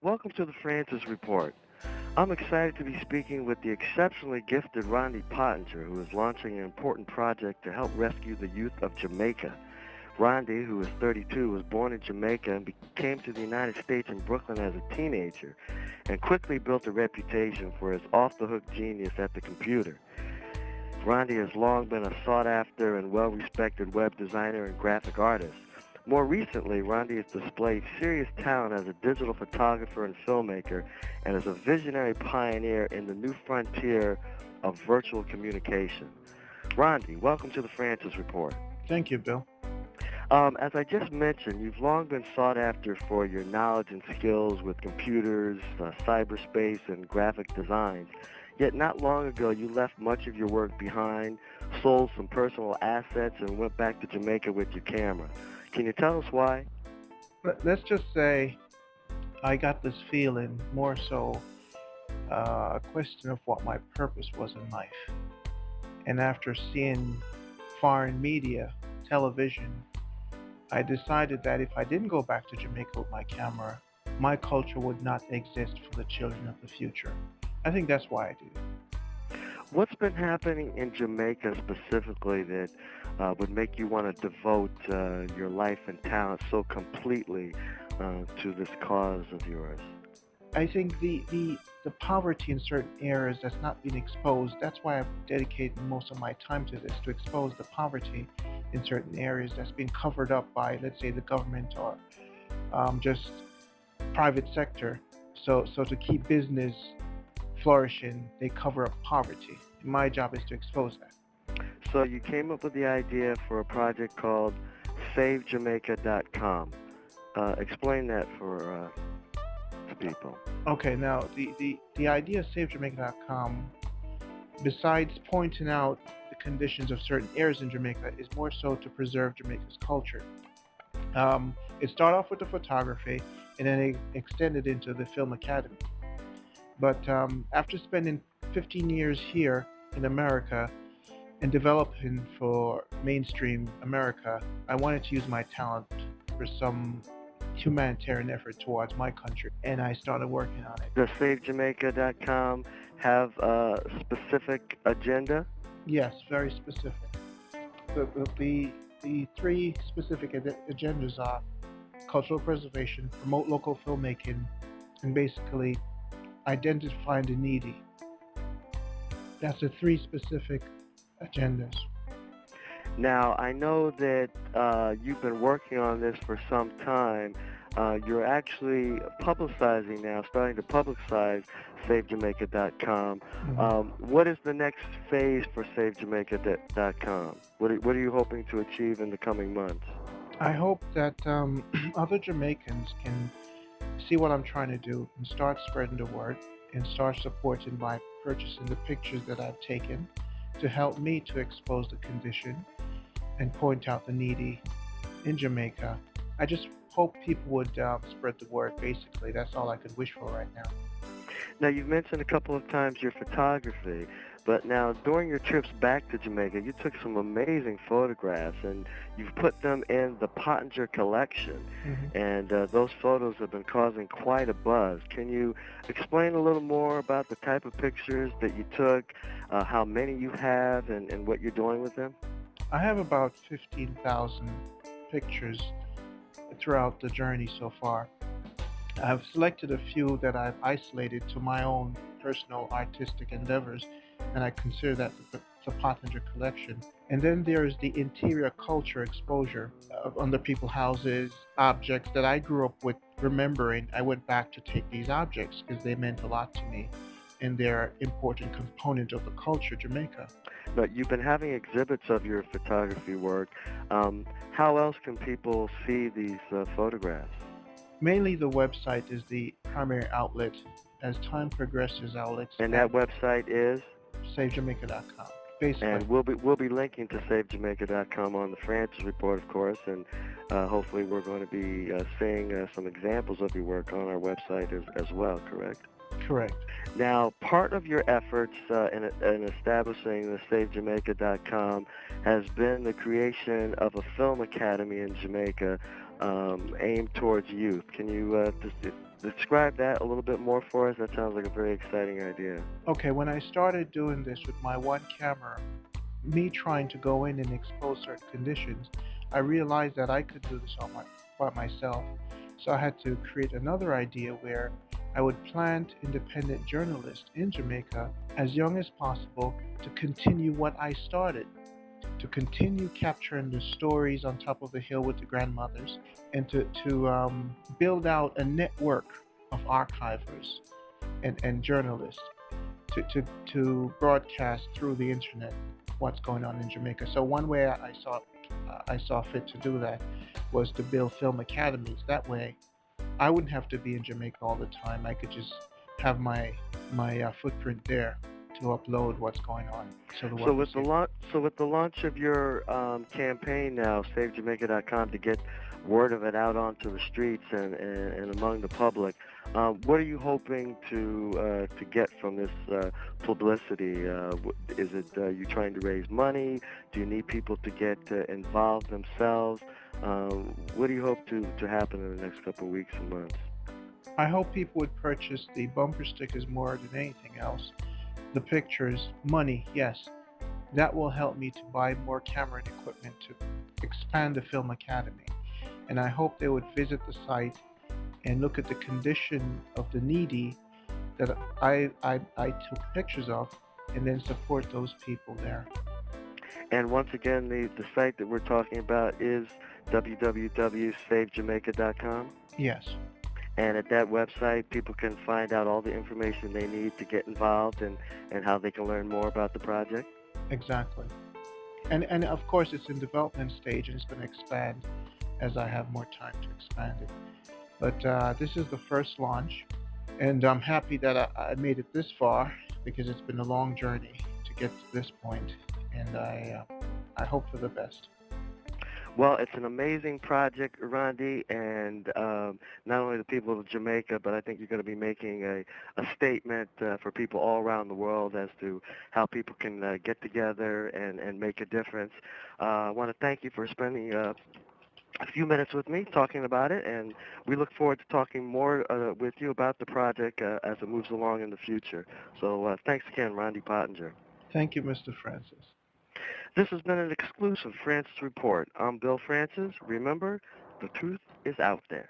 Welcome to the Francis Report. I'm excited to be speaking with the exceptionally gifted Rondie Pottinger, who is launching an important project to help rescue the youth of Jamaica. Rondie, who is 32, was born in Jamaica and came to the United States in Brooklyn as a teenager and quickly built a reputation for his off-the-hook genius at the computer. Rondie has long been a sought-after and well-respected web designer and graphic artist. More recently, Rondie has displayed serious talent as a digital photographer and filmmaker and as a visionary pioneer in the new frontier of virtual communication. Rondie, welcome to the Francis Report. Thank you, Bill. As I just mentioned, you've long been sought after for your knowledge and skills with computers, cyberspace, and graphic designs. Yet not long ago, you left much of your work behind, sold some personal assets, and went back to Jamaica with your camera. Can you tell us why? Let's just say I got this feeling more so a question of what my purpose was in life. And after seeing foreign media, television, I decided that if I didn't go back to Jamaica with my camera, my culture would not exist for the children of the future. I think that's why I did it. What's been happening in Jamaica specifically that would make you want to devote your life and talent so completely to this cause of yours? I think the poverty in certain areas that's not been exposed, that's why I've dedicated most of my time to this, to expose the poverty in certain areas that's been covered up by, let's say, the government or just private sector. So to keep business flourishing, they cover up poverty. My job is to expose that. So you came up with the idea for a project called SaveJamaica.com. Explain that for people. Okay, now the idea of SaveJamaica.com, besides pointing out the conditions of certain areas in Jamaica, is more so to preserve Jamaica's culture. It started off with the photography and then it extended into the film academy. But after spending 15 years here in America and developing for mainstream America, I wanted to use my talent for some humanitarian effort towards my country, and I started working on it. Does SaveJamaica.com have a specific agenda? Yes, very specific. The three specific agendas are cultural preservation, promote local filmmaking, and basically identifying the needy. That's the three specific agendas. Now, I know that you've been working on this for some time. You're actually publicizing now, starting to publicize SaveJamaica.com. What is the next phase for SaveJamaica.com? What are you hoping to achieve in the coming months? I hope that other Jamaicans can see what I'm trying to do and start spreading the word and start supporting by purchasing the pictures that I've taken to help me to expose the condition and point out the needy in Jamaica. I just hope people would spread the word, basically. That's all I could wish for right now. Now, you've mentioned a couple of times your photography, but now during your trips back to Jamaica, you took some amazing photographs, and you've put them in the Pottinger collection, and those photos have been causing quite a buzz. Can you explain a little more about the type of pictures that you took, how many you have, and what you're doing with them? I have about 15,000 pictures throughout the journey so far. I've selected a few that I've isolated to my own personal artistic endeavors, and I consider that the Pottinger collection. And then there is the interior culture exposure of under people's houses, objects that I grew up with remembering. I went back to take these objects because they meant a lot to me, and they're important component of the culture, Jamaica. Now, you've been having exhibits of your photography work. How else can people see these photographs? Mainly the website is the primary outlet. As time progresses, I'll expand. And that website is? SaveJamaica.com. Basically. And we'll be linking to SaveJamaica.com on the Francis Report, of course, and hopefully we're going to be seeing some examples of your work on our website as well, correct? Correct. Now, part of your efforts in establishing the SaveJamaica.com has been the creation of a film academy in Jamaica aimed towards youth. Can you describe that a little bit more for us? That sounds like a very exciting idea. Okay, when I started doing this with my one camera, me trying to go in and expose certain conditions, I realized that I could do this by myself. So I had to create another idea where I would plant independent journalists in Jamaica as young as possible to continue what I started, to continue capturing the stories on top of the hill with the grandmothers, and to build out a network of archivers and journalists to broadcast through the internet what's going on in Jamaica. So one way I saw fit to do that was to build film academies. That way, I wouldn't have to be in Jamaica all the time. I could just have my footprint there to upload what's going on, so the So world with can the see. launch of your campaign now, SaveJamaica.com, to get word of it out onto the streets and among the public, what are you hoping to get from this publicity? Is it you trying to raise money? Do you need people to get involved themselves? What do you hope to happen in the next couple of weeks and months? I hope people would purchase the bumper stickers more than anything else. The pictures, money, yes, that will help me to buy more camera and equipment to expand the film academy. And I hope they would visit the site and look at the condition of the needy that I took pictures of, and then support those people there. And once again, the site that we're talking about is www.savejamaica.com. Yes, And at that website, people can find out all the information they need to get involved and how they can learn more about the project. exactly. And of course, it's in development stage and it's going to expand as I have more time to expand it. But this is the first launch, and I'm happy that I made it this far because it's been a long journey to get to this point, and I hope for the best. Well, it's an amazing project, Rondie, and not only the people of Jamaica, but I think you're going to be making a statement for people all around the world as to how people can get together and make a difference. I want to thank you for spending a few minutes with me talking about it, and we look forward to talking more with you about the project as it moves along in the future. So thanks again, Rondie Pottinger. Thank you, Mr. Francis. This has been an exclusive Francis Report. I'm Bill Francis. Remember, the truth is out there.